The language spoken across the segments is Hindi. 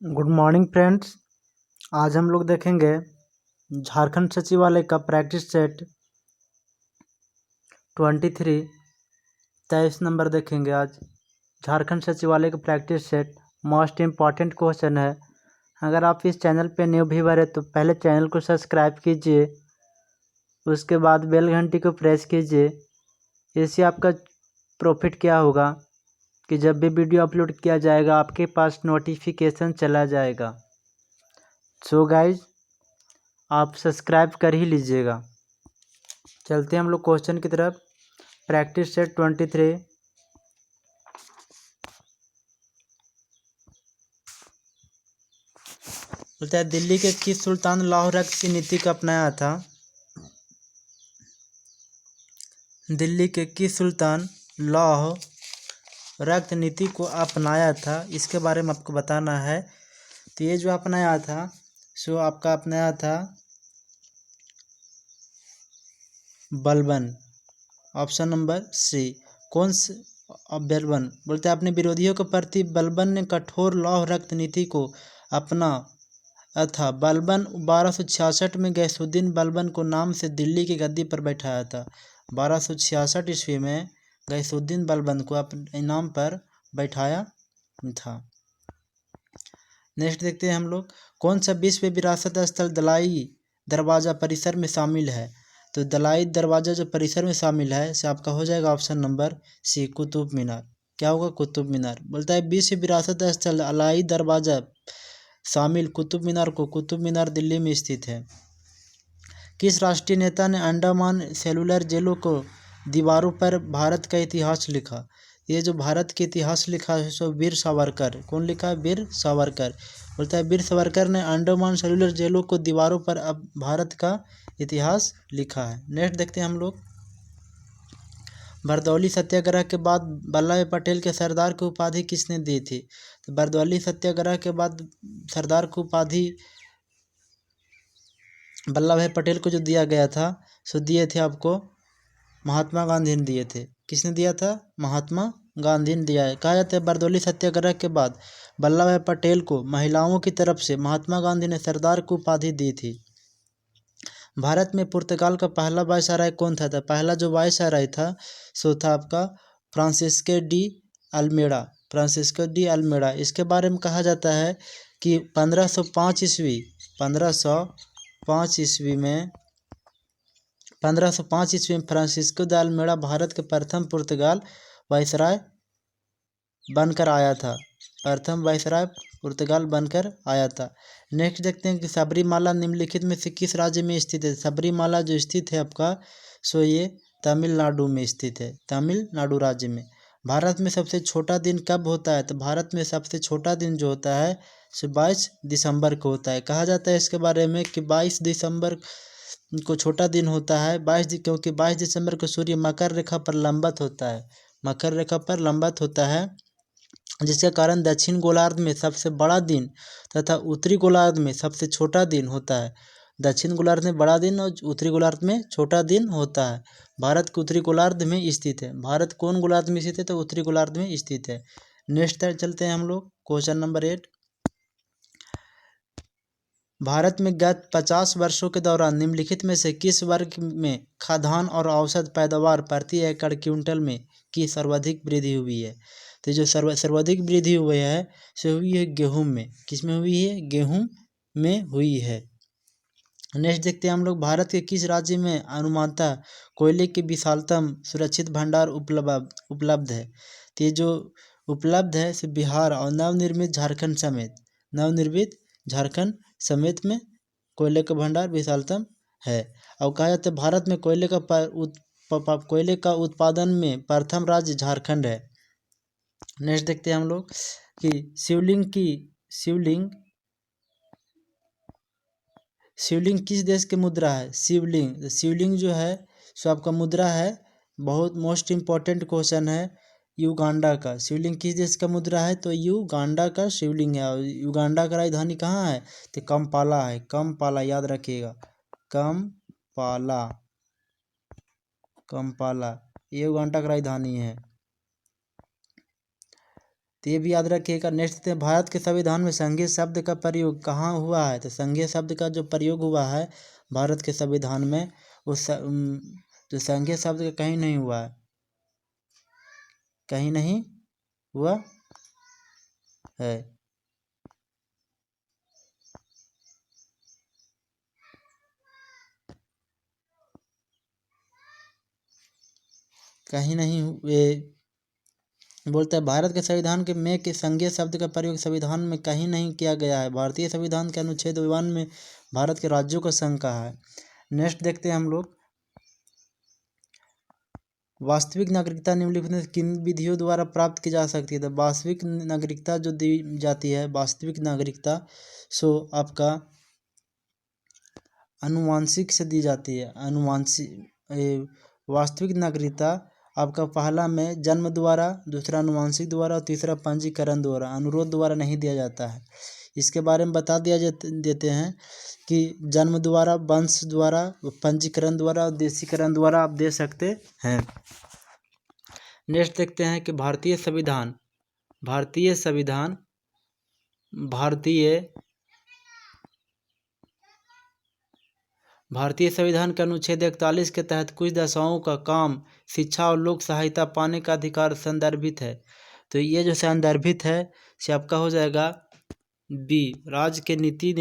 Good morning friends. आज हम लोग देखेंगे झारखंड सचिवालय का प्रैक्टिस सेट 23 23 नंबर देखेंगे। आज झारखंड सचिवालय का practice set most important question है। अगर आप इस चैनल पे न्यू व्यूअर है तो पहले चैनल को सब्सक्राइब कीजिए, उसके बाद बेल घंटी को प्रेस कीजिए। इससे आपका प्रॉफिट क्या होगा कि जब भी वीडियो अपलोड किया जाएगा आपके पास नोटिफिकेशन चला जाएगा। सो गाइज, आप सब्सक्राइब कर ही लीजिएगा। चलते हैं हम लोग क्वेश्चन की तरफ। प्रैक्टिस सेट 23 बोलता है, दिल्ली के किस सुल्तान लौह रक्त की नीति को अपनाया था? दिल्ली के किस सुल्तान लौह रक्त नीति को अपनाया था, इसके बारे में आपको बताना है। तो ये जो अपनाया था सो आपका अपनाया था बलबन। Option number C. कौन से? बलबन बोलते हैं अपने विरोधियों के प्रति बलबन ने कठोर लौह रक्त नीति को अपना था। बलबन 1266 में गैसुद्दीन बलबन को नाम से दिल्ली की गद्दी पर बैठाया था। 1266 ईस्वी में गैसुद्दीन बलबन को अपने नाम पर बैठाया था। नेक्स्ट देखते हैं हम लोग, कौन सा विश्व विरासत स्थल दलाई दरवाज़ा परिसर में शामिल है? तो दलाई दरवाज़ा जो परिसर में शामिल है से आपका हो जाएगा option number C, Qutub Minar. क्या होगा? कुतुब मीनार। बोलता है विश्व विरासत स्थल दलाई दरवाज़ा शामिल कुतुब मीनार को कुतुब मीनार दिल्ली में स्थित है। किस राष्ट्रीय नेता ने अंडमान सेलुलर जेलों को दीवारों पर भारत का इतिहास लिखा? ये जो भारत के इतिहास लिखा है सो वीर सावरकर। कौन लिखा है? वीर सावरकर। बोलता है वीर सावरकर ने अंडमान सेलुलर जेलों को दीवारों पर अब भारत का इतिहास लिखा है। नेक्स्ट देखते हैं हम लोग, बरदौली सत्याग्रह के बाद वल्लभ भाई पटेल के सरदार की उपाधि किसने दी थी? तो बरदौली सत्याग्रह के बाद सरदार की उपाधि वल्लभ भाई पटेल को जो दिया गया था सो दिए थे आपको महात्मा गांधी ने दिए थे। किसने दिया था? महात्मा गांधी ने दिया है। कहा जाता है बरदौली सत्याग्रह के बाद वल्लभ भाई पटेल को महिलाओं की तरफ से महात्मा गांधी ने सरदार की उपाधि दी थी। भारत में पुर्तगाल का पहला वायसराय कौन था? पहला जो वायसराय था सो था आपका Francisco de Almeida. Francisco de Almeida. इसके बारे में कहा जाता है कि 1505 ईस्वी में 1505 ईस्वी में फ्रांसिस्को डी अल्मेड़ा भारत के प्रथम पुर्तगाल वायसराय बनकर आया था। प्रथम वायसराय पुर्तगाल बनकर आया था। नेक्स्ट देखते हैं कि सबरीमाला निम्नलिखित में से किस राज्य में स्थित है? सबरीमाला जो स्थित है आपका सो ये तमिलनाडु में स्थित है, तमिलनाडु राज्य में। भारत में सबसे छोटा दिन कब होता है? तो भारत में सबसे छोटा दिन जो होता है सो 22 दिसंबर को होता है। कहा जाता है इसके बारे में कि 22 दिसंबर को छोटा दिन होता है। क्योंकि 22 दिसंबर को सूर्य मकर रेखा पर लंबत होता है, मकर रेखा पर लंबत होता है, जिसके कारण दक्षिण गोलार्ध में सबसे बड़ा दिन तथा उत्तरी गोलार्ध में सबसे छोटा दिन होता है। दक्षिण गोलार्ध में बड़ा दिन और उत्तरी गोलार्ध में छोटा दिन होता है। भारत के उत्तरी गोलार्ध में स्थित है। भारत कौन गोलार्ध में स्थित है? तो उत्तरी गोलार्ध में स्थित है। नेक्स्ट चलते हैं हम लोग क्वेश्चन नंबर 8। भारत में गत 50 वर्षों के दौरान निम्नलिखित में से किस वर्ग में खाद्यान्न और औसत पैदावार प्रति एकड़ क्विंटल में की सर्वाधिक वृद्धि हुई है? तो जो सर्वाधिक वृद्धि हुई है सो हुई है गेहूं में। किस में हुई है? गेहूं में हुई है। नेक्स्ट देखते हैं हम लोग, भारत के किस राज्य में अनुमानतः कोयले के विशालतम सुरक्षित भंडार उपलब्ध है? तो ये जो उपलब्ध है सो बिहार और नवनिर्मित झारखंड समेत में कोयले का भंडार विशालतम है। और कहा जाता है भारत में कोयले का उत्पादन में प्रथम राज्य झारखंड है। नेक्स्ट देखते हैं हम लोग कि शिवलिंग किस देश की मुद्रा है? शिवलिंग जो है सो आपका मुद्रा है, बहुत मोस्ट इम्पॉर्टेंट क्वेश्चन है, युगांडा का। शिवलिंग किस देश का मुद्रा है? तो युगांडा का शिवलिंग है। और युगांडा का राजधानी कहाँ है? तो कंपाला है। कंपाला याद रखिएगा, कंपाला ये युगांडा का राजधानी है। तो ये भी याद रखिएगा। नेक्स्ट है, भारत के संविधान में संघीय शब्द का प्रयोग कहाँ हुआ है? तो संघीय शब्द का जो प्रयोग हुआ है भारत के संविधान में, जो संघीय शब्द का कहीं नहीं हुआ है, कहीं नहीं हुआ है। कहीं नहीं बोलता है भारत के संविधान के संघीय शब्द का प्रयोग संविधान में कहीं नहीं किया गया है। भारतीय संविधान के अनुच्छेद 51 में भारत के राज्यों का संघ कहा है। नेक्स्ट देखते हैं हम लोग, वास्तविक नागरिकता निम्नलिखित में किन विधियों द्वारा प्राप्त की जा सकती है? तो वास्तविक नागरिकता जो दी जाती है, वास्तविक नागरिकता सो आपका अनुवांशिक से दी जाती है। वास्तविक नागरिकता आपका पहला में जन्म द्वारा, दूसरा अनुवांशिक द्वारा और तीसरा पंजीकरण द्वारा, अनुरोध द्वारा नहीं दिया जाता है। इसके बारे में बता देते हैं कि जन्म द्वारा, वंश द्वारा, पंजीकरण द्वारा और देशीकरण द्वारा आप दे सकते हैं। नेक्स्ट देखते हैं कि भारतीय संविधान के अनुच्छेद 41 के तहत कुछ दशाओं का काम शिक्षा और लोक सहायता पाने का अधिकार संदर्भित है। तो ये जो संदर्भित है से आपका हो जाएगा बी, राज्य के नीति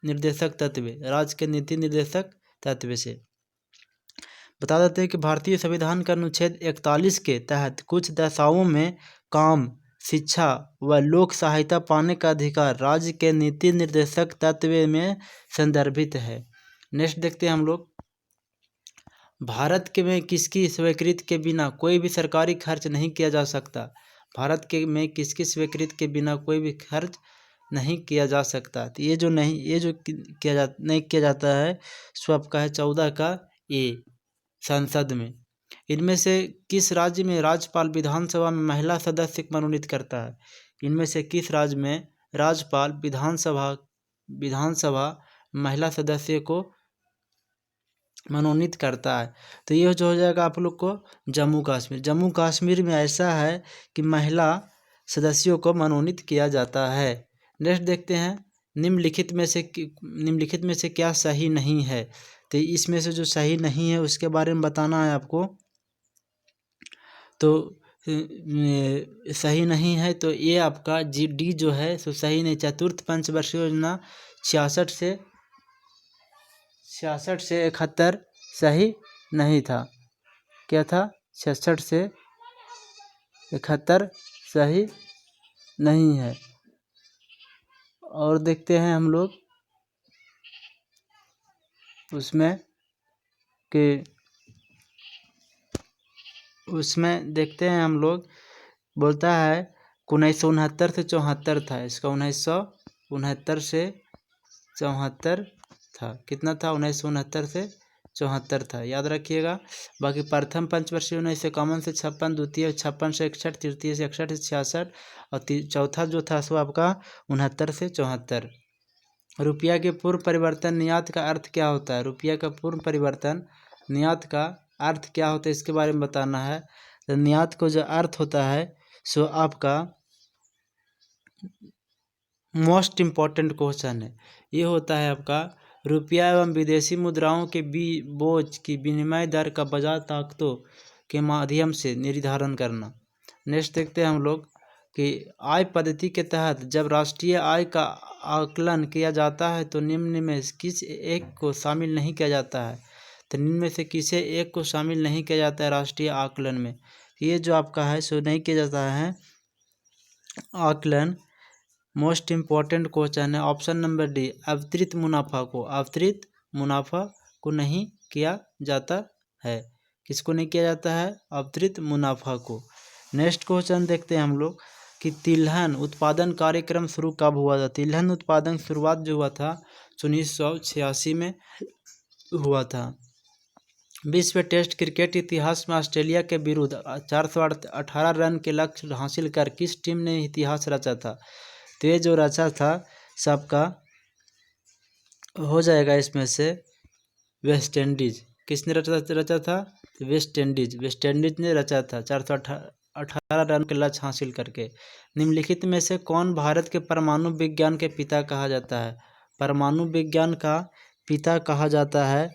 निर्देशक तत्व। राज्य के नीति निर्देशक तत्व से बता देते हैं कि भारतीय संविधान का अनुच्छेद 41 के तहत कुछ दशाओं में काम, शिक्षा व लोक सहायता पाने का अधिकार राज्य के नीति निर्देशक तत्व में संदर्भित है। नेक्स्ट देखते हैं हम लोग, भारत के में किसकी स्वीकृति के बिना कोई भी सरकारी खर्च नहीं किया जा सकता? भारत के में किसकी स्वीकृति के बिना कोई भी खर्च नहीं किया जा सकता? तो ये जो नहीं किया जाता है सो आपका है 14 का ए, संसद में। इनमें से किस राज्य में राज्यपाल विधानसभा में महिला सदस्य को मनोनीत करता है? इनमें से किस राज्य में राज्यपाल विधानसभा महिला सदस्य को मनोनीत करता है? तो ये जो हो जाएगा आप लोग को जम्मू कश्मीर। जम्मू कश्मीर में ऐसा है कि महिला सदस्यों को मनोनीत किया जाता है। नेक्स्ट देखते हैं, निम्नलिखित में से क्या सही नहीं है? तो इसमें से जो सही नहीं है उसके बारे में बताना है आपको। तो सही नहीं है तो ये आपका डी जो है सो सही नहीं। चतुर्थ पंचवर्षीय योजना 66 से 71 सही नहीं था। क्या था? 66 से 71 सही नहीं है। और देखते हैं हम लोग उसमें देखते हैं हम लोग, बोलता है 1969 से 74 था। इसका 1969 से 74 था। कितना था? 1969 से 74 था, याद रखिएगा। बाकी प्रथम पंचवर्षीय 1951 से 56, द्वितीय 56 से 61, तृतीय से 61 से 66 और चौथा जो था सो आपका 69 से 74। रुपया के पूर्व परिवर्तन निर्यात का अर्थ क्या होता है? रुपया का पूर्व परिवर्तन निर्यात का अर्थ क्या होता है इसके बारे में बताना है। तो निर्यात को जो अर्थ होता है सो आपका मोस्ट इम्पॉर्टेंट क्वेश्चन है, ये होता है आपका रुपया एवं विदेशी मुद्राओं के बोझ की विनिमय दर का बाजार ताकतों के माध्यम से निर्धारण करना। नेक्स्ट देखते हैं हम लोग कि आय पद्धति के तहत जब राष्ट्रीय आय का आकलन किया जाता है तो निम्न में किस एक को शामिल नहीं किया जाता है? तो निम्न में से किसे एक को शामिल नहीं किया जाता है राष्ट्रीय आकलन में? ये जो आपका है सो नहीं किया जाता है आकलन। मोस्ट इम्पॉर्टेंट क्वेश्चन है ऑप्शन नंबर डी, अतिरिक्त मुनाफा को नहीं किया जाता है। किसको नहीं किया जाता है? अतिरिक्त मुनाफा को। नेक्स्ट क्वेश्चन देखते हैं हम लोग कि तिलहन उत्पादन कार्यक्रम शुरू कब हुआ था? तिलहन उत्पादन शुरुआत जो हुआ था 1986 में हुआ था। विश्व टेस्ट क्रिकेट इतिहास में ऑस्ट्रेलिया के विरुद्ध 418 रन के लक्ष्य हासिल कर किस टीम ने इतिहास रचा था? तो ये जो रचा था सबका हो जाएगा इसमें से वेस्ट इंडीज। किसने रचा था? वेस्ट इंडीज ने रचा था। 18 रन के लक्ष्य हासिल करके। निम्नलिखित में से कौन भारत के परमाणु विज्ञान के पिता कहा जाता है? परमाणु विज्ञान का पिता कहा जाता है,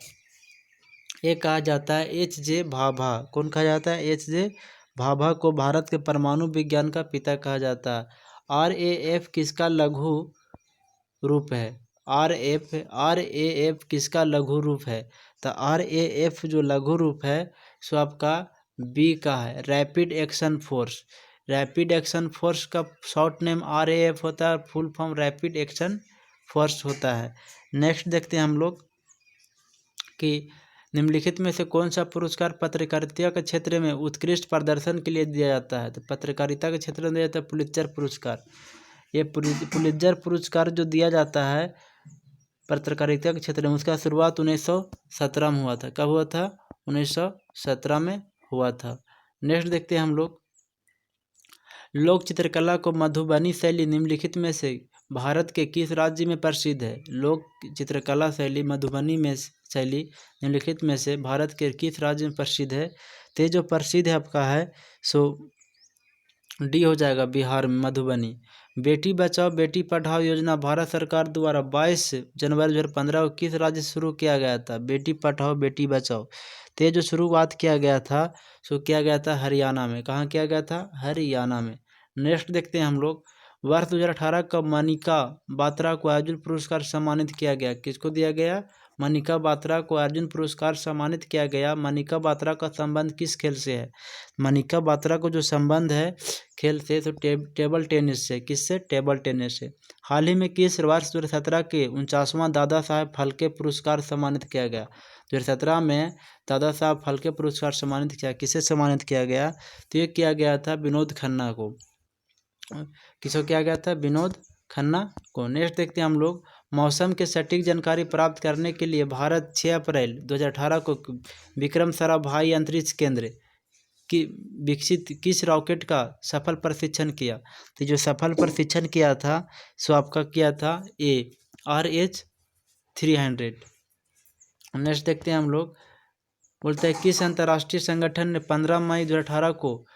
ये कहा जाता है H.J. भाभा। कौन कहा जाता है? H.J. भाभा को भारत के परमाणु विज्ञान का पिता कहा जाता है। RAF किसका लघु रूप है? RAF किसका लघु रूप है? तो RAF जो लघु रूप है सो आपका B का है, rapid action force. Rapid action force का शॉर्ट नेम RAF होता है, full form rapid action force होता है। नेक्स्ट देखते हैं हम लोग कि निम्नलिखित में से कौन सा पुरस्कार पत्रकारिता के क्षेत्र में उत्कृष्ट प्रदर्शन के लिए दिया जाता है? तो पत्रकारिता के क्षेत्र में दिया जाता है पुलित्जर पुरस्कार। ये पुलित्जर पुरस्कार जो दिया जाता है पत्रकारिता के क्षेत्र में, उसका शुरुआत 1917 में हुआ था। कब हुआ था? 1917 में हुआ था। नेक्स्ट देखते हैं हम लोग, लोक चित्रकला को मधुबनी शैली निम्नलिखित में से भारत के किस राज्य में प्रसिद्ध है? लोक चित्रकला शैली मधुबनी में शैली निम्नलिखित में से भारत के किस राज्य में प्रसिद्ध है? तो जो प्रसिद्ध है आपका है सो D हो जाएगा, बिहार में, मधुबनी। बेटी बचाओ बेटी पढ़ाओ योजना भारत सरकार द्वारा 22 जनवरी 2015 को किस राज्य से शुरू किया गया था? बेटी पढ़ाओ बेटी बचाओ, तो जो शुरुआत किया गया था सो किया गया था हरियाणा में। कहाँ किया गया था? हरियाणा में। नेक्स्ट देखते हैं हम लोग, वर्ष 2018 का मनिका बात्रा को अर्जुन पुरस्कार सम्मानित किया गया। किसको दिया गया? मनिका बात्रा को अर्जुन पुरस्कार सम्मानित किया गया। मनिका बात्रा का संबंध किस खेल से है? मनिका बात्रा को जो संबंध है खेल से तो टेबल टेनिस से। किससे? टेबल टेनिस से। हाल ही में किस वर्ष 2017 के 49वां दादा साहेब फाल्के पुरस्कार सम्मानित किया गया? 2017 में दादा साहब फाल्के पुरस्कार सम्मानित किया, किसे सम्मानित किया गया? तो ये किया गया था विनोद खन्ना को। किसको किया गया था? विनोद खन्ना को। नेक्स्ट देखते हैं हम लोग, मौसम के सटीक जानकारी प्राप्त करने के लिए भारत 6 अप्रैल 2018 को विक्रम साराभाई अंतरिक्ष केंद्र की विकसित किस रॉकेट का सफल परीक्षण किया? तो जो सफल परीक्षण किया था सो आपका किया था RH-300। नेक्स्ट देखते हैं हम लोग, बोलते हैं किस अंतर्राष्ट्रीय संगठन ने 15 मई 2018 को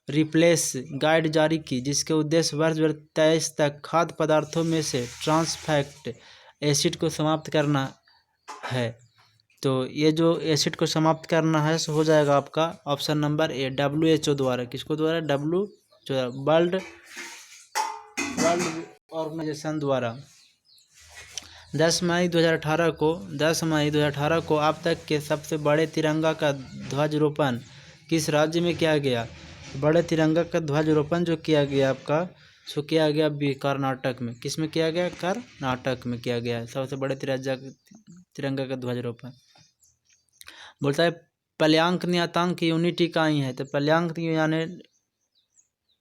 रिप्लेस गाइड जारी की, जिसके उद्देश्य वर्ष 2023 तक खाद्य पदार्थों में से ट्रांसफैट एसिड को समाप्त करना है? तो ये जो एसिड को समाप्त करना है सो हो जाएगा आपका ऑप्शन नंबर A, WHO द्वारा। किसको द्वारा? वर्ल्ड ऑर्गेनाइजेशन द्वारा। 10 मई 2018 को अब तक के सबसे बड़े तिरंगा का ध्वजारोपण किस राज्य में किया गया? बड़े तिरंगा का ध्वजारोपण जो किया गया आपका सो किया गया कर्नाटक में। किस में किया गया? कर्नाटक में किया गया है सबसे बड़े तिरंगा का ध्वजारोपण। बोलता है प्लयांक नियतांक की यूनिट इकाई है, तो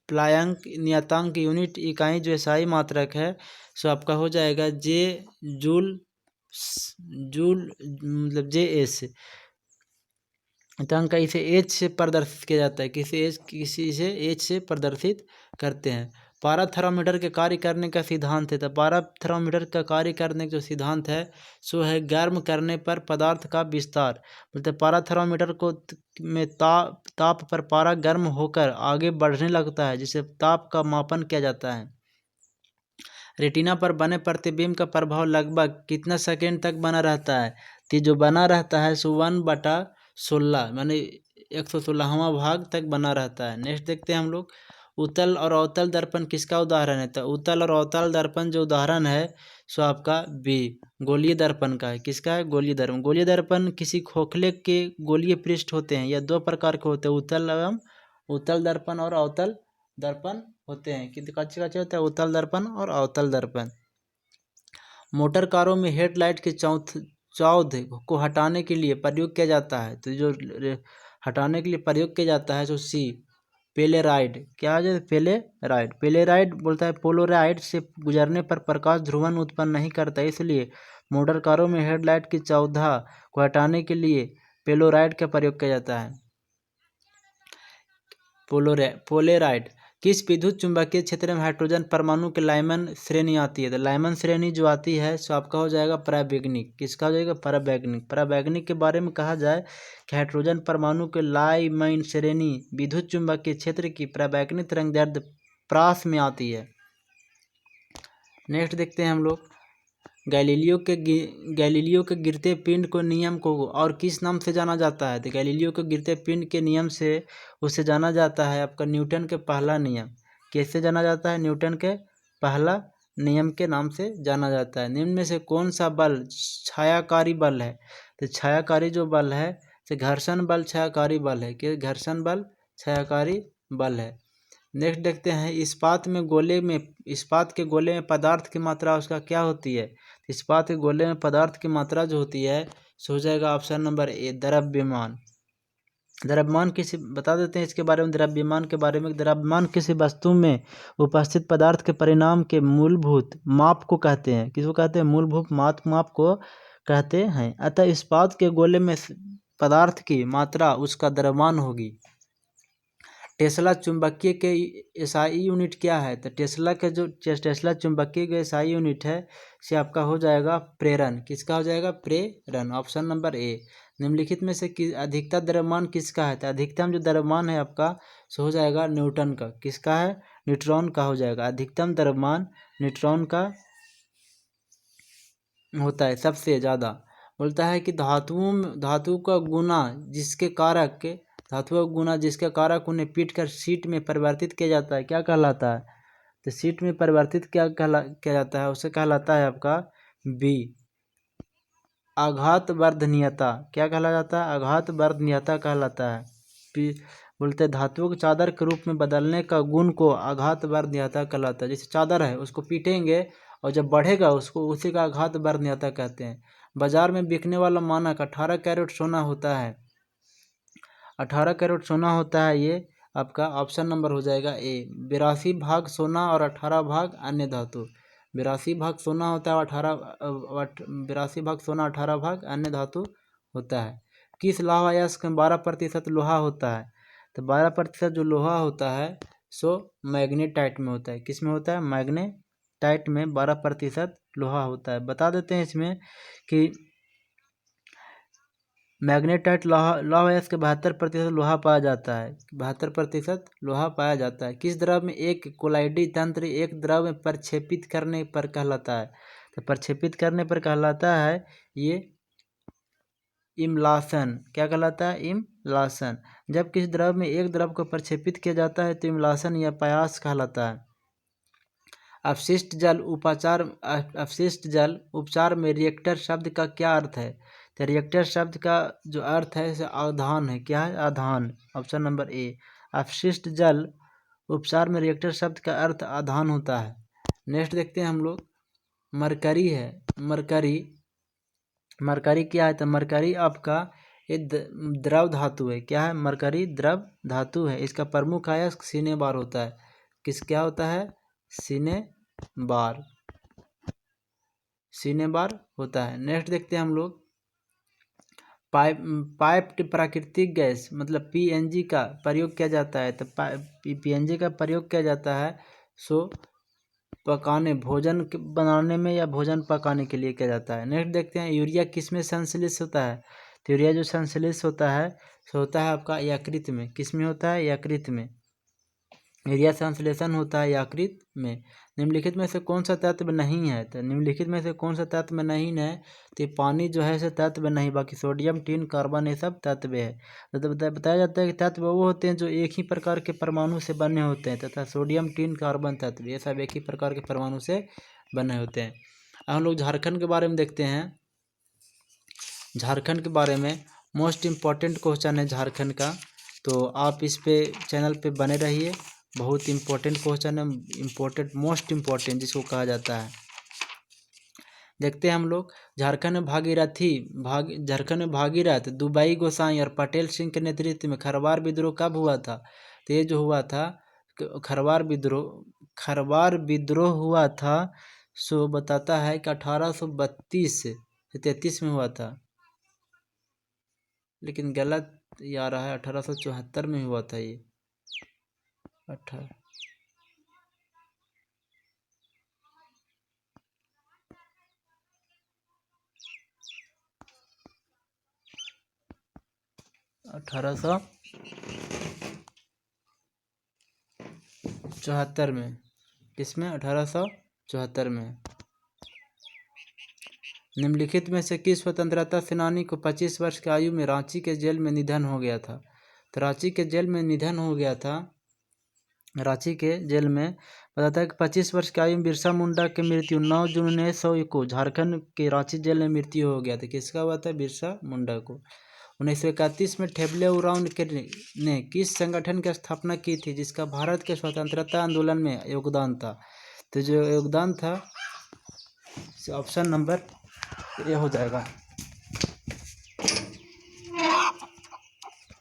प्लयांक नियतांक की यूनिट इकाई जो SI मात्रक है सो आपका हो जाएगा जूल मतलब JS। अंक इसे H से प्रदर्शित किया जाता है, किसी से H से प्रदर्शित करते हैं। पारा थर्मामीटर के कार्य करने का सिद्धांत है, तो पारा थर्मामीटर का कार्य करने का जो सिद्धांत है सो है गर्म करने पर पदार्थ का विस्तार। मतलब पारा थर्मामीटर को में ताप पर पारा गर्म होकर आगे बढ़ने लगता है, जिससे ताप का मापन किया जाता है। रेटिना पर बने प्रतिबिंब का प्रभाव लगभग कितना सेकेंड तक बना रहता है? तो जो बना रहता है सो 1/16 माने 116वां भाग तक बना रहता है। नेक्स्ट देखते हैं हम लोग, उत्तल और अवतल दर्पण किसका उदाहरण है? तो उत्तल और अवतल दर्पण जो उदाहरण है सो आपका B, गोलीय दर्पण का है। किसका है? गोलीय दर्पण। गोलीय दर्पण किसी खोखले के गोलीय पृष्ठ होते हैं, या दो प्रकार के होते हैं, उत्तल दर्पण और अवतल दर्पण होते हैं। कि कच्चे होता है उत्तल दर्पण और अवतल दर्पण। मोटर कारों में हेडलाइट के चौध को हटाने के लिए प्रयोग किया जाता है, तो जो हटाने के लिए प्रयोग किया जाता है तो C, पेलेराइड। क्या है? पेलेराइड। पेलेराइड बोलता है पोलोराइड से गुजरने पर प्रकाश ध्रुवन उत्पन्न नहीं करता, इसलिए मोटर कारों में हेडलाइट की चौधा को हटाने के लिए पेलोराइड का प्रयोग किया जाता है। पोलेराइड। किस विद्युत चुंबकीय क्षेत्र में हाइड्रोजन परमाणु के लाइमन श्रेणी आती है? तो लाइमन श्रेणी जो आती है सो आपका हो जाएगा परावैंगनिक। किसका हो जाएगा? परावैंगनिक। परावैंगनिक के बारे में कहा जाए कि हाइड्रोजन परमाणु के लाइमन श्रेणी विद्युत चुंबकीय क्षेत्र की परावैंगनिक तरंगदैर्ध्य प्रास में आती है। नेक्स्ट देखते हैं हम लोग, गैलीलियो के गिरते पिंड को नियम को और किस नाम से जाना जाता है? तो गैलीलियो के गिरते पिंड के नियम से उसे जाना जाता है आपका न्यूटन के पहला नियम। कैसे जाना जाता है? न्यूटन के पहला नियम के नाम से जाना जाता है। निम्न में से कौन सा बल छायाकारी बल है? तो छायाकारी जो बल है तो घर्षण बल छायाकारी बल है। कि घर्षण बल छायाकारी बल है। नेक्स्ट देखते हैं, इस्पात के गोले में पदार्थ की मात्रा उसका क्या होती है? इस्पात के गोले में पदार्थ की मात्रा जो होती है सो हो जाएगा ऑप्शन नंबर ए द्रव्यमान। द्रव्यमान किसी बता देते हैं इसके बारे में, द्रव्यमान के बारे में। द्रव्यमान किसी वस्तु में उपस्थित पदार्थ के परिणाम के मूलभूत माप को कहते हैं। किसको कहते हैं? मूलभूत माप को कहते हैं। अतः इस्पात के गोले में पदार्थ की मात्रा उसका द्रव्यमान होगी। टेस्ला चुंबकीय के एसआई यूनिट क्या है? तो टेस्ला चुंबकीय के एसआई यूनिट है से आपका हो जाएगा प्रेरण। किसका हो जाएगा? प्रेरण। ऑप्शन नंबर ए। निम्नलिखित में से अधिकतम द्रव्यमान किसका है? तो अधिकतम जो द्रव्यमान है आपका सो हो जाएगा न्यूटन का। किसका है? न्यूट्रॉन का हो जाएगा। अधिकतम द्रव्यमान न्यूट्रॉन का होता है सबसे ज़्यादा। बोलता है कि धातु का गुना जिसके कारक उन्हें पीटकर शीट में परिवर्तित किया जाता है क्या कहलाता है? तो शीट में परिवर्तित किया जाता है उसे कहलाता है आपका बी आघात वर्धनीयता। क्या कहला जाता है? आघात वर्धनीयता कहलाता है। बोलते हैं धातुओं की चादर के रूप में बदलने का गुण को आघात वर्धनीयता कहलाता है। जैसे चादर है उसको पीटेंगे और जब बढ़ेगा उसी का आघात वर्धनीयता कहते हैं। बाजार में बिकने वाला मानक 18 कैरेट सोना होता है। 18 कैरेट सोना होता है ये आपका ऑप्शन नंबर हो जाएगा ए। 82 भाग सोना और 18 भाग अन्य धातु। 82 भाग सोना होता है, 82 भाग सोना 18 भाग अन्य धातु होता है। किस लौह अयस्क में 12% लोहा होता है? तो 12% जो लोहा होता है सो मैग्नेटाइट में होता है। किस में होता है? मैग्नेटाइट में 12% लोहा होता है। बता देते हैं इसमें कि मैग्नेटाइट लौह अयस्क के 72% लोहा पाया जाता है। 72% लोहा पाया जाता है। किस द्रव में एक कोलाइडी तंत्र एक द्रव में प्रक्षेपित करने पर कहलाता है? तो प्रक्षेपित करने पर कहलाता है ये इमलासन। क्या कहलाता है? इमलासन। जब किस द्रव में एक द्रव को प्रक्षेपित किया जाता है तो इमलासन या प्रयास कहलाता है। अपशिष्ट जल उपचार में रिएक्टर शब्द का क्या अर्थ है? तो रिएक्टर शब्द का जो अर्थ है आधान है। क्या है? आधान। Option number A. अपशिष्ट जल उपचार में रिएक्टर शब्द का अर्थ आधान होता है। नेक्स्ट देखते हैं हम लोग, मरकरी है। मरकरी क्या है? तो मरकरी आपका एक द्रव धातु है। क्या है? मरकरी द्रव धातु है। इसका प्रमुख अयस्क सिनेबार होता है। क्या होता है? सिनेबार होता है। नेक्स्ट देखते हैं हम लोग, पाइप्ड प्राकृतिक गैस मतलब पीएनजी का प्रयोग किया जाता है। तो पीएनजी का प्रयोग किया जाता है सो भोजन बनाने में या भोजन पकाने के लिए किया जाता है। नेक्स्ट देखते हैं, यूरिया किस में संश्लेषित होता है? तो यूरिया जो संश्लेषित होता है सो होता है आपका यकृत में। किस में होता है? यकृत में। यूरिया संश्लेषण होता है यकृत में। निम्नलिखित में से कौन सा तत्व नहीं है? तो निम्नलिखित में से कौन सा तत्व नहीं है? तो पानी जो है इसे तत्व नहीं, बाकी सोडियम टिन कार्बन ये सब तत्व है। तो बताया जाता है कि तत्व वो होते हैं जो एक ही प्रकार के परमाणु से बने होते हैं तथा सोडियम टिन कार्बन तत्व ये सब एक ही प्रकार के परमाणु से बने होते हैं। अब हम लोग झारखंड के बारे में देखते हैं। झारखंड के बारे में मोस्ट इम्पॉर्टेंट क्वेश्चन है झारखंड का, तो आप इस पे चैनल पे बने रहिए। बहुत इम्पोर्टेंट क्वेश्चन है, मोस्ट इम्पोर्टेंट जिसको कहा जाता है। देखते हैं हम लोग, झारखंड में भागीरथ दुबई गोसाई और पटेल सिंह के नेतृत्व में खरवार विद्रोह कब हुआ था? तो ये जो हुआ था खरवार विद्रोह हुआ था सो बताता है कि 1832 से 33 में हुआ था, लेकिन गलत ये आ रहा है। 1874 में हुआ था ये। 1874 में, किसमें? 1874 में। निम्नलिखित में से किस स्वतंत्रता सेनानी को 25 वर्ष की आयु में रांची के जेल में निधन हो गया था? तो रांची के जेल में निधन हो गया था। रांची के जेल में बताता है कि 25 वर्ष की आयु में बिरसा मुंडा की मृत्यु 9 जून 1900 को झारखंड के रांची जेल में मृत्यु हो गया था। किसका हुआ था? बिरसा मुंडा को। 1931 में ठेबले उरांव ने किस संगठन की स्थापना की थी जिसका भारत के स्वतंत्रता आंदोलन में योगदान था? तो जो योगदान था ऑप्शन नंबर ए हो जाएगा।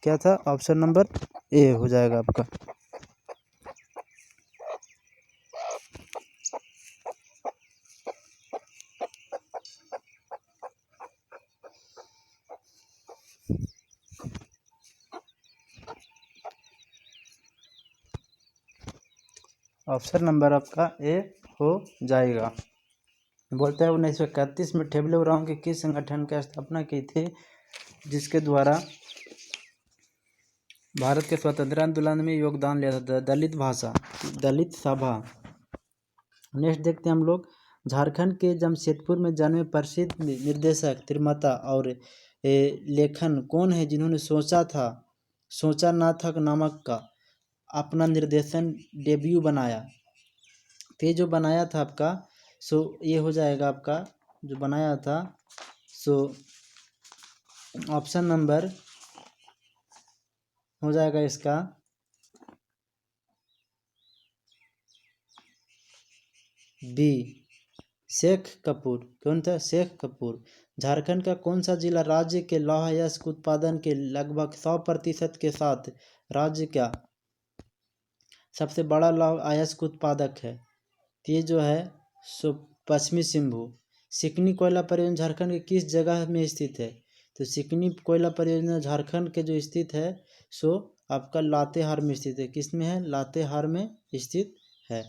क्या था? ऑप्शन नंबर ए हो जाएगा आपका। ऑप्शन नंबर आपका ए हो जाएगा। बोलते हैं 1931 में ठेबले उरांव के किस संगठन की स्थापना की थी जिसके द्वारा भारत के स्वतंत्रता आंदोलन में योगदान लिया था? दलित सभा। नेक्स्ट देखते हैं हम लोग। झारखंड के जमशेदपुर में जन्मे प्रसिद्ध निर्देशक, निर्माता और लेखन कौन है जिन्होंने सोचा ना था नामक का अपना निर्देशन डेब्यू बनाया? तो ये जो बनाया था आपका ये हो जाएगा आपका जो बनाया था ऑप्शन नंबर हो जाएगा इसका बी, शेख कपूर। कौन था? शेख कपूर। झारखंड का कौन सा जिला राज्य के लौह अयस्क उत्पादन के लगभग 100% के साथ राज्य का सबसे बड़ा लौह अयस्क उत्पादक है? ये जो है पश्चिमी सिंहभूम। सिकनी कोयला परियोजना झारखंड के किस जगह में स्थित है? तो सिकनी कोयला परियोजना झारखंड के जो स्थित है आपका लातेहार में स्थित है। किस में है? लातेहार में स्थित है।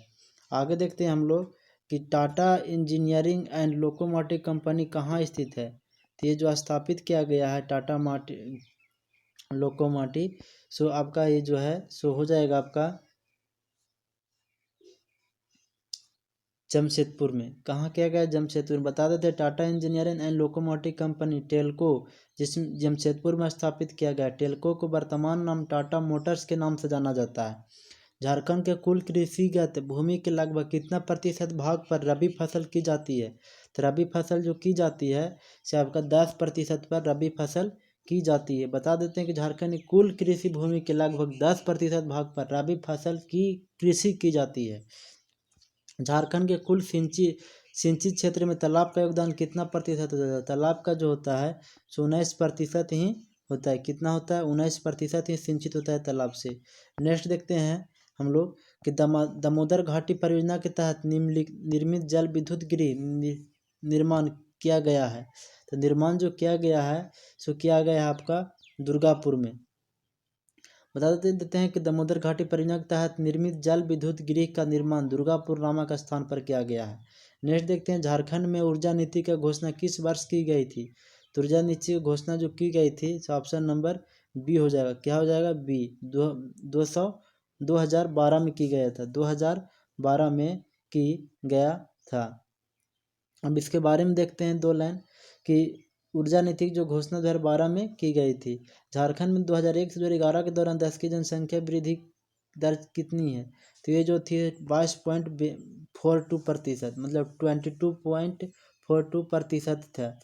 आगे देखते हैं हम लोग कि Tata engineering and locomotive company कहाँ स्थित है? तो ये जो स्थापित किया गया है टाटा लोकोमोटिव आपका ये जो है हो जाएगा आपका जमशेदपुर में। कहाँ किया गया? जमशेदपुर। बता देते Tata engineering and locomotive company Telco जिसमें जमशेदपुर में स्थापित किया गया। टेल्को को वर्तमान नाम टाटा मोटर्स के नाम से जाना जाता है। झारखंड के कुल कृषिगत भूमि के लगभग कितना प्रतिशत भाग पर रबी फसल की जाती है? तो रबी फसल जो की जाती है से आपका 10% पर रबी फसल की जाती है। बता देते हैं कि झारखंड की कुल कृषि भूमि के लगभग 10% भाग पर रबी फसल की कृषि की जाती है। झारखंड के कुल सिंचित क्षेत्र में तालाब का योगदान कितना प्रतिशत होता है? तालाब का जो होता है 19% ही होता है। कितना होता है? 19% ही सिंचित होता है तालाब से। नेक्स्ट देखते हैं हम लोग कि दामोदर घाटी परियोजना के तहत निर्मित जल विद्युत गृह निर्माण किया गया है। तो निर्माण जो किया गया है किया गया है आपका दुर्गापुर में। बता देते हैं कि दामोदर घाटी परियोजना के तहत निर्मित जल विद्युत गृह का निर्माण दुर्गापुर नामक स्थान पर किया गया है। नेक्स्ट देखते हैं झारखंड में ऊर्जा नीति की घोषणा किस वर्ष की गई थी? तो ऊर्जा नीति की घोषणा जो की गई थी ऑप्शन नंबर बी हो जाएगा। क्या हो जाएगा? बी। 2012 में की गया था। 2012 में की गया था। अब इसके बारे में देखते हैं 2 लाइन कि ऊर्जा नीति जो घोषणा 2012 में की गई थी। झारखंड में 2001 से 2011 के दौरान 10 की जनसंख्या वृद्धि दर कितनी है? तो ये जो थी 22.42%, मतलब 22.42% था।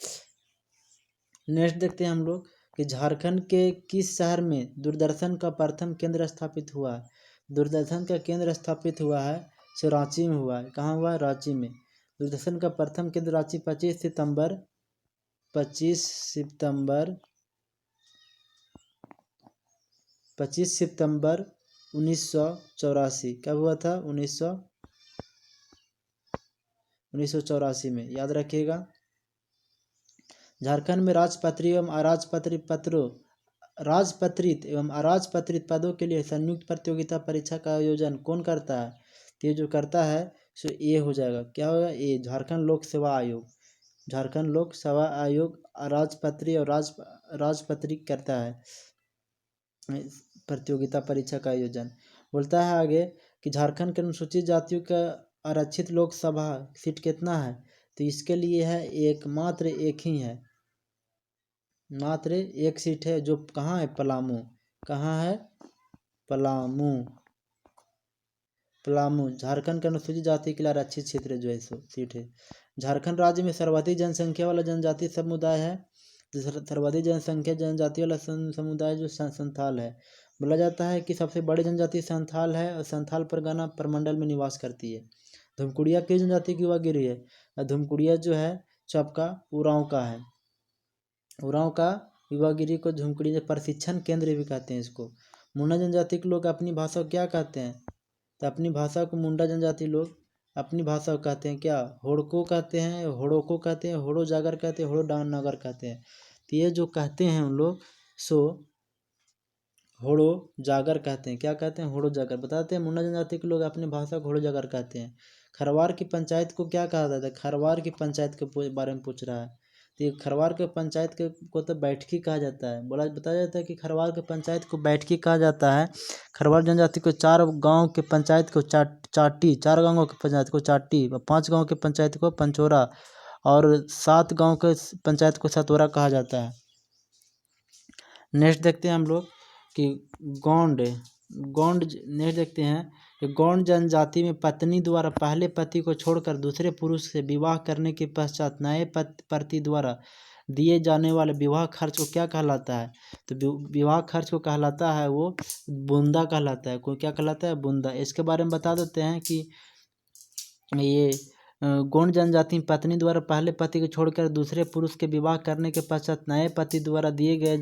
नेक्स्ट देखते हैं हम लोग कि झारखंड के किस शहर में दूरदर्शन का प्रथम केंद्र स्थापित हुआ है? दूरदर्शन का केंद्र स्थापित हुआ है रांची में हुआ है। कहाँ हुआ है? रांची में। दूरदर्शन का प्रथम केंद्र रांची 25 सितंबर 1984। कब हुआ था? 1984 में। याद रखिएगा। झारखंड में राजपत्रित एवं अराजपत्रित पदों के लिए संयुक्त प्रतियोगिता परीक्षा का आयोजन कौन करता है? तो ये जो करता है ये हो जाएगा। क्या होगा? ये झारखंड लोक सेवा आयोग। झारखंड लोक सेवा आयोग अराजपत्रित और राजपत्रित करता है। प्रतियोगिता परीक्षा का आयोजन। बोलता है आगे कि झारखंड के अनुसूचित जातियों का आरक्षित लोकसभा सीट कितना है, तो इसके लिए है एक, मात्र एक ही है, मात्र एक सीट है, जो कहाँ है, पलामू। कहाँ है, पलामू। पलामू झारखंड के अनुसूचित जाति के लिए आरक्षित क्षेत्र जो है सो सीट है। झारखंड राज्य में सर्वाधिक जनसंख्या वाला जनजातीय समुदाय है, सर्वाधिक जनसंख्या जनजाति वाला समुदाय जो संथाल है। बोला जाता है कि सबसे बड़ी जनजाति संथाल है और संथाल परगना प्रमंडल में निवास करती है। धुमकुड़िया किस जनजाति की युवा गिरी है, धुमकुड़िया जो है चपका उरांव का है। उरांव का युवागिरी को धुमकुड़िया प्रशिक्षण केंद्र भी कहते हैं इसको। मुंडा जनजाति के लोग अपनी भाषा को क्या कहते हैं, तो अपनी भाषा को मुंडा जनजाति लोग अपनी भाषा को कहते हैं क्या, होड़को कहते हैं, होड़ोको कहते हैं, होड़ो जागर कहते हैं, होड़ो डान नगर कहते हैं। तो ये जो कहते हैं उन लोग सो होड़ो जागर कहते हैं। क्या कहते हैं, होड़ो जागर। बताते हैं मुंडा जनजाति के लोग अपनी भाषा को होड़ो जागर कहते हैं। खरवार की पंचायत को क्या कहा जाता है, खरवार की पंचायत के बारे में पूछ रहा है। तो ये खरवार के पंचायत के को तो बैठकी कहा जाता है। बताया जाता है कि खरवार के पंचायत को बैठकी कहा जाता है। खरवार जनजाति को 4 गांव के पंचायत को चाटी, 4 गांवों के पंचायत को चाटी, 5 गांव के पंचायत को पंचोरा और 7 गांव के पंचायत को सतोरा कहा जाता है। नेक्स्ट देखते हैं हम लोग कि गोंड नेक्स्ट देखते हैं कि गोंड जनजाति में पत्नी द्वारा पहले पति को छोड़कर दूसरे पुरुष से विवाह करने के पश्चात नए पति द्वारा दिए जाने वाले विवाह खर्च को क्या कहलाता है, तो विवाह खर्च को कहलाता है वो बुंदा कहलाता है। कोई क्या कहलाता है, बुंदा। इसके बारे में बता देते हैं कि ये गोंड जनजाति में पत्नी द्वारा पहले पति को छोड़कर दूसरे पुरुष के विवाह करने के पश्चात नए पति द्वारा दिए गए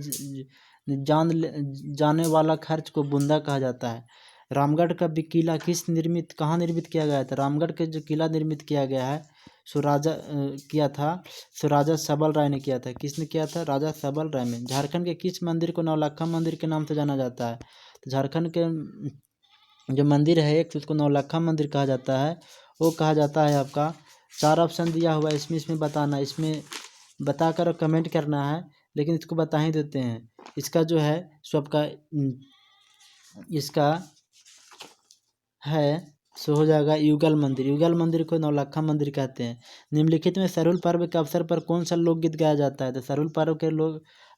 जाने वाला खर्च को बुंदा कहा जाता है। रामगढ़ का किला कहाँ निर्मित किया गया था, रामगढ़ के जो किला निर्मित किया गया है सो राजा सबल राय ने किया था। किसने किया था, राजा सबल राय ने। झारखंड के किस मंदिर को नौलक्खा मंदिर के नाम से जाना जाता है, तो झारखंड के जो मंदिर है एक, उसको नौलक्खा मंदिर कहा जाता है। वो कहा जाता है आपका, 4 ऑप्शन दिया हुआ है, इसमें बताना, इसमें बताकर कमेंट करना है, लेकिन इसको बता ही देते हैं। इसका जो है सो आपका इसका है सो हो जाएगा युगल मंदिर। युगल मंदिर को नौलक्खा मंदिर कहते हैं। निम्नलिखित में सरहुल पर्व के अवसर पर कौन सा लोकगीत गाया जाता है, तो सरहुल पर्व के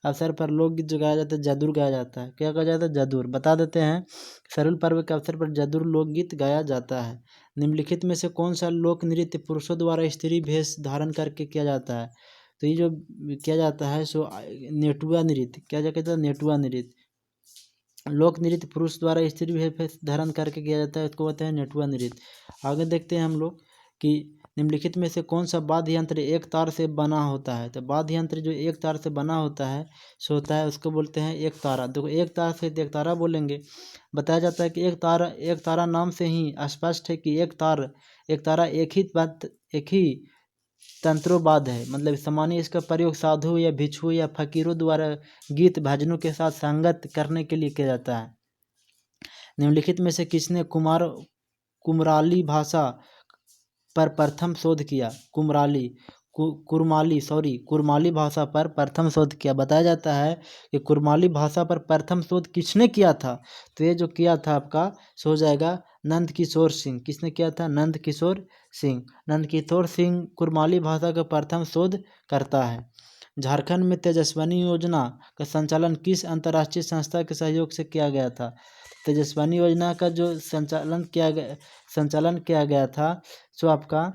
अवसर पर लोकगीत जो गाया जाता है जदुर गाया जाता है। क्या कहा जाता है, जदुर। बता देते हैं, सरहुल पर्व के अवसर पर जदुर लोकगीत गाया जाता है। निम्नलिखित में से कौन सा लोक नृत्य पुरुषों द्वारा स्त्री भेष धारण करके किया जाता है, तो ये जो किया जाता है सो नेटुआ नृत्य। क्या कहते हैं, नेटुआ नृत्य। लोक नृत्य पुरुष द्वारा स्त्री भेष धारण करके किया जाता है, उसको कहते हैं नेटुआ नृत्य। आगे देखते हैं हम लोग कि निम्नलिखित में से कौन सा वाद्य यंत्र एक तार से बना होता है, तो वाद्य यंत्र जो एक तार से बना होता है सो होता है, उसको बोलते हैं एक तारा। देखो एक तार से एक तारा बोलेंगे। बताया जाता है कि एक तारा नाम से ही स्पष्ट है कि एक तारा एक ही तंत्रोबाद है, मतलब सामान्य इसका प्रयोग साधु या भिक्षु या फकीरों द्वारा गीत भजनों के साथ संगत करने के लिए किया जाता है। निम्नलिखित में से किसने कुमराली भाषा पर प्रथम शोध किया, कुरमाली भाषा पर प्रथम शोध किया। बताया जाता है कि कुरमाली भाषा पर प्रथम शोध किसने किया था, तो ये जो किया था आपका सो हो जाएगा नंद किशोर सिंह। किसने किया था, नंद किशोर सिंह। नंद किशोर सिंह कुरमाली भाषा का प्रथम शोध करता है। झारखंड में तेजस्विनी योजना का संचालन किस अंतर्राष्ट्रीय संस्था के सहयोग से किया गया था, तेजस्विनी योजना का जो संचालन किया गया था सो आपका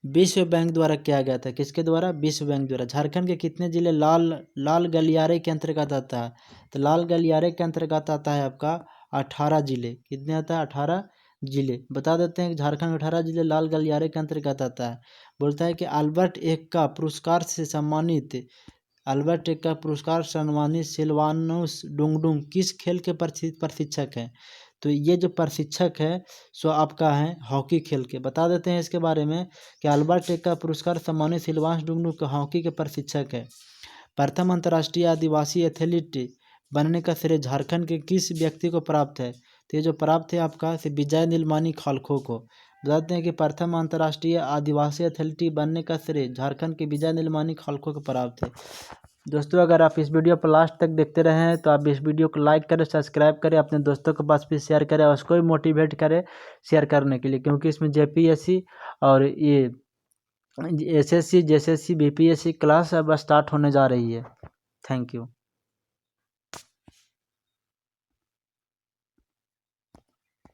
विश्व बैंक द्वारा किया गया था। किसके द्वारा, विश्व बैंक द्वारा। झारखंड के कितने जिले लाल गलियारे के अंतर्गत आता है, तो लाल गलियारे के अंतर्गत आता है आपका 18 जिले। कितने आता है, 18 जिले। बता देते हैं कि झारखंड 18 जिले लाल गलियारे के अंतर्गत आता है। बोलता है कि अल्बर्ट एक्का पुरस्कार से सम्मानित सिल्वानुस डुंगडुंग किस खेल के प्रशिक्षक हैं, तो ये जो प्रशिक्षक है सो आपका है हॉकी खेल के। बता देते हैं इसके बारे में कि अल्बर्ट एक्का पुरस्कार सम्मानित सिल्वानुस डुंगडुंग हॉकी के प्रशिक्षक है। प्रथम अंतर्राष्ट्रीय आदिवासी एथलीट बनने का श्रेय झारखंड के किस व्यक्ति को प्राप्त है, तो ये जो प्राप्त है आपका से विजय नीलमानी खालखो को। बताते हैं कि प्रथम अंतर्राष्ट्रीय आदिवासी एथलीट बनने का श्रेय झारखंड के विजय नीलमानी खालखो को प्राप्त है। दोस्तों अगर आप इस वीडियो पर लास्ट तक देखते रहे हैं तो आप इस वीडियो को लाइक करें, सब्सक्राइब करें, अपने दोस्तों के पास भी शेयर करें और उसको भी मोटिवेट करें शेयर करने के लिए, क्योंकि इसमें जेपीएससी और ये एसएससी, जेएसएससी, बीपीएससी क्लास अब स्टार्ट होने जा रही है। Thank you.